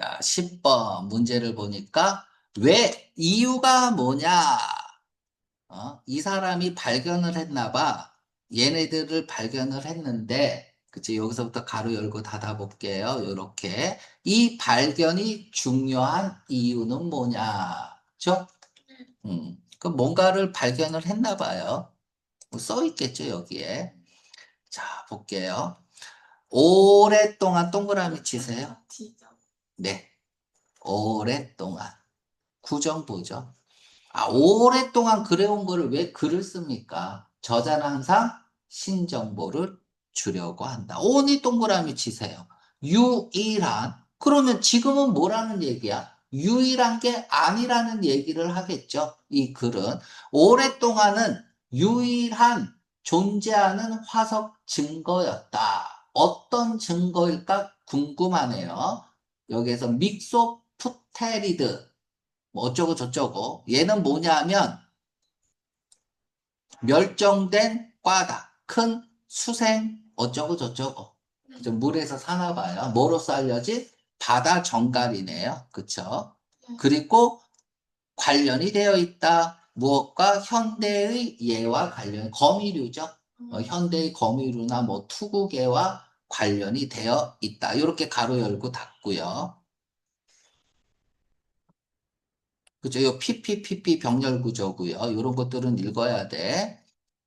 자, 10번 문제를 보니까 왜 이유가 뭐냐? 이 사람이 발견을 했나 봐. 얘네들을 발견을 했는데, 그치? 여기서부터 가로 열고 닫아 볼게요. 요렇게. 이 발견이 중요한 이유는 뭐냐? 그죠? 그 뭔가를 발견을 했나 봐요. 뭐써 있겠죠, 여기에. 자, 볼게요. 오랫동안 동그라미 치세요. 네. 오랫동안. 구정보죠. 오랫동안 그래온 거를 왜 글을 씁니까? 저자는 항상 신정보를 주려고 한다. 오니 동그라미 치세요. 유일한. 그러면 지금은 뭐라는 얘기야? 유일한 게 아니라는 얘기를 하겠죠. 이 글은. 오랫동안은 유일한 존재하는 화석 증거였다. 어떤 증거일까 궁금하네요. 여기에서 믹소프테리드 뭐 어쩌고 저쩌고. 얘는 뭐냐 하면 멸종된 과다. 큰 수생 어쩌고 저쩌고. 그죠? 물에서 사나 봐요. 뭐로써 알려지? 바다 정갈이네요. 그쵸? 그리고 관련이 되어 있다. 무엇과 현대의 예와 관련, 거미류죠. 현대의 거미류나 뭐 투구개와 관련이 되어 있다. 이렇게 가로 열고 닫고요. 그죠? 요 PPPP 병렬 구조고요. 이런 것들은 읽어야 돼.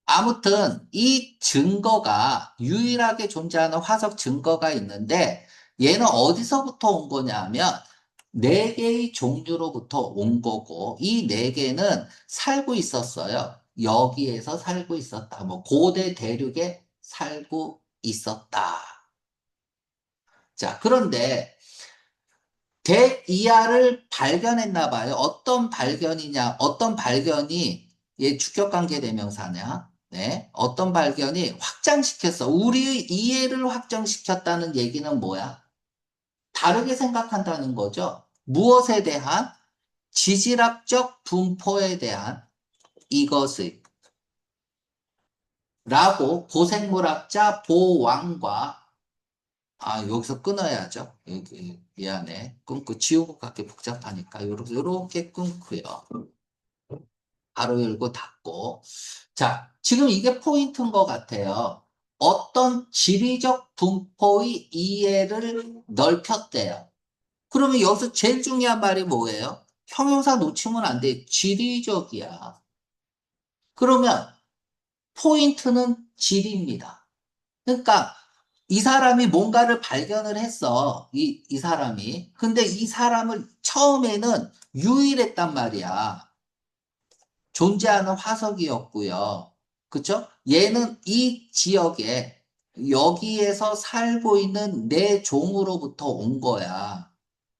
아무튼 이 증거가 유일하게 존재하는 화석 증거가 있는데 얘는 어디서부터 온 거냐면 네 개의 종류로부터 온 거고 이 네 개는 살고 있었어요. 여기에서 살고 있었다. 뭐 고대 대륙에 살고 있었다. 자, 그런데 대이하를 발견했나 봐요. 어떤 발견이냐, 어떤 발견이 얘 주격관계 대명사냐, 네, 어떤 발견이 확장시켰어. 우리의 이해를 확장시켰다는 얘기는 뭐야? 다르게 생각한다는 거죠. 무엇에 대한? 지질학적 분포에 대한 이것의 라고 고생물학자 보왕과 여기서 끊어야죠. 여기, 미안해. 끊고 지우고 갖기 복잡하니까. 요렇게 끊고요. 가로 열고 닫고. 자, 지금 이게 포인트인 것 같아요. 어떤 지리적 분포의 이해를 넓혔대요. 그러면 여기서 제일 중요한 말이 뭐예요? 형용사 놓치면 안 돼. 지리적이야. 그러면 포인트는 지리입니다. 그러니까 이 사람이 뭔가를 발견을 했어. 이 사람이. 근데 이 사람을 처음에는 유일했단 말이야. 존재하는 화석이었고요. 그쵸? 얘는 이 지역에 여기에서 살고 있는 내 종으로부터 온 거야.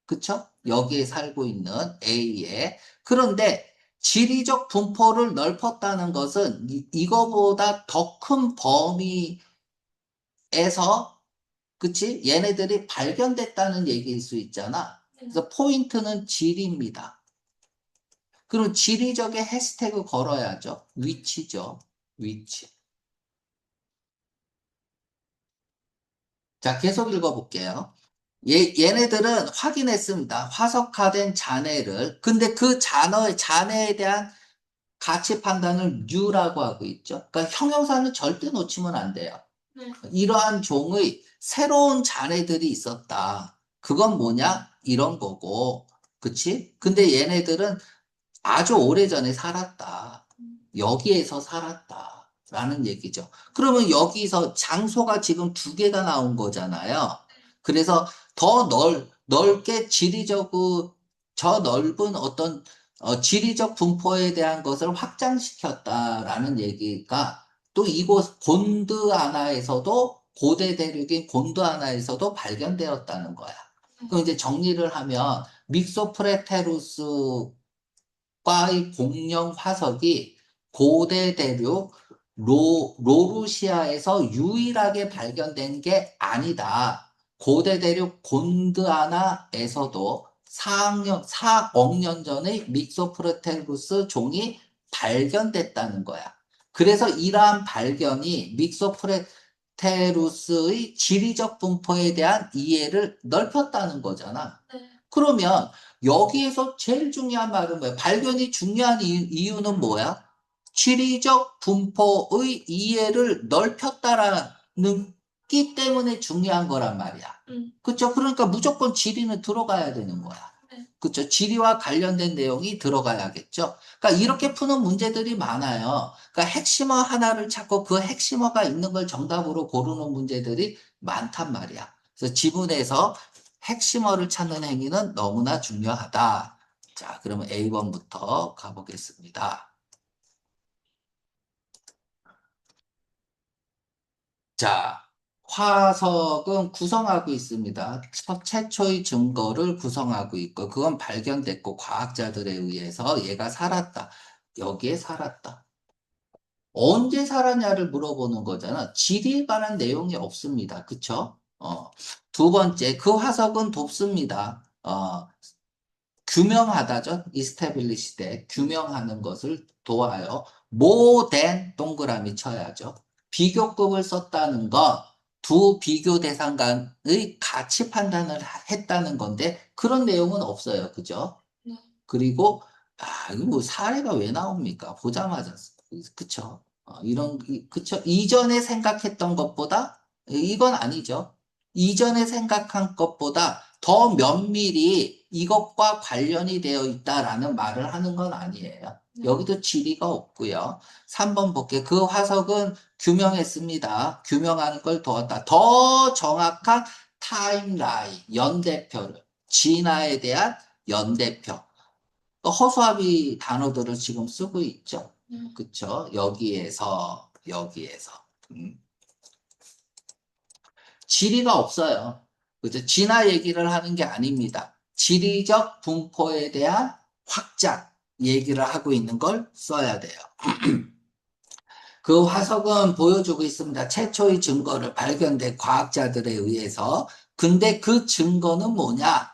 그쵸? 여기에 살고 있는 A에. 그런데 지리적 분포를 넓혔다는 것은 이거보다 더 큰 범위에서 그치? 얘네들이 발견됐다는 얘기일 수 있잖아. 그래서 포인트는 지리입니다. 그럼 지리적의 해시태그 걸어야죠. 위치죠. 위치. 자, 계속 읽어볼게요. 얘네들은 확인했습니다. 화석화된 잔해를. 근데 그 잔해에 대한 가치 판단을 U라고 하고 있죠. 그러니까 형용사는 절대 놓치면 안 돼요. 이러한 종의 새로운 잔해들이 있었다. 그건 뭐냐? 이런 거고. 그치? 근데 얘네들은 아주 오래전에 살았다. 여기에서 살았다. 라는 얘기죠. 그러면 여기서 장소가 지금 두 개가 나온 거잖아요. 그래서 더 넓게 지리적, 저 넓은 어떤 지리적 분포에 대한 것을 확장시켰다라는 얘기가 또 이곳 곤드아나에서도 고대 대륙인 곤드아나에서도 발견되었다는 거야. 그럼 이제 정리를 하면 믹소프레테루스 과의 공룡 화석이 고대 대륙 로루시아에서 유일하게 발견된 게 아니다. 고대 대륙 곤드아나에서도 4억 년 전의 믹소프로테루스 종이 발견됐다는 거야. 그래서 이러한 발견이 믹소프로테루스의 지리적 분포에 대한 이해를 넓혔다는 거잖아. 그러면 여기에서 제일 중요한 말은 뭐야? 발견이 중요한 이유는 뭐야? 지리적 분포의 이해를 넓혔다라는 끼 때문에 중요한 거란 말이야. 그쵸? 그러니까 무조건 지리는 들어가야 되는 거야. 네. 그쵸? 지리와 관련된 내용이 들어가야겠죠? 그러니까 이렇게 푸는 문제들이 많아요. 그러니까 핵심어 하나를 찾고 그 핵심어가 있는 걸 정답으로 고르는 문제들이 많단 말이야. 그래서 지문에서 핵심어를 찾는 행위는 너무나 중요하다. 자, 그러면 A번부터 가보겠습니다. 자, 화석은 구성하고 있습니다. 최초의 증거를 구성하고 있고, 그건 발견됐고, 과학자들에 의해서 얘가 살았다. 여기에 살았다. 언제 살았냐를 물어보는 거잖아. 지리에 관한 내용이 없습니다. 그쵸? 두 번째, 그 화석은 돕습니다. 규명하다죠. establish 때 규명하는 것을 도와요. more than 동그라미 쳐야죠. 비교급을 썼다는 건 두 비교 대상 간의 가치 판단을 했다는 건데 그런 내용은 없어요. 그죠? 네. 그리고 이거 뭐 사례가 왜 나옵니까? 보자마자 그쵸? 그쵸? 이전에 생각했던 것보다 이건 아니죠. 이전에 생각한 것보다 더 면밀히 이것과 관련이 되어 있다라는 말을 하는 건 아니에요. 네. 여기도 지리가 없고요. 3번 볼게. 그 화석은 규명했습니다. 규명하는 걸 도왔다. 더 정확한 타임라인, 연대표를, 진화에 대한 연대표. 허수아비 단어들을 지금 쓰고 있죠. 그쵸? 여기에서. 음. 지리가 없어요. 그죠? 진화 얘기를 하는 게 아닙니다. 지리적 분포에 대한 확장 얘기를 하고 있는 걸 써야 돼요. 그 화석은 보여주고 있습니다. 최초의 증거를 발견된 과학자들에 의해서. 근데 그 증거는 뭐냐?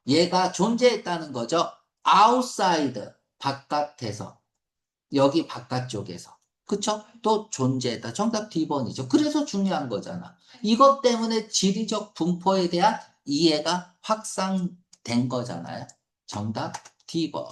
얘가 존재했다는 거죠. outside, 바깥에서. 여기 바깥쪽에서. 그쵸? 또 존재했다. 정답 D번이죠. 그래서 중요한 거잖아. 이것 때문에 지리적 분포에 대한 이해가 확산된 거잖아요. 정답 D번.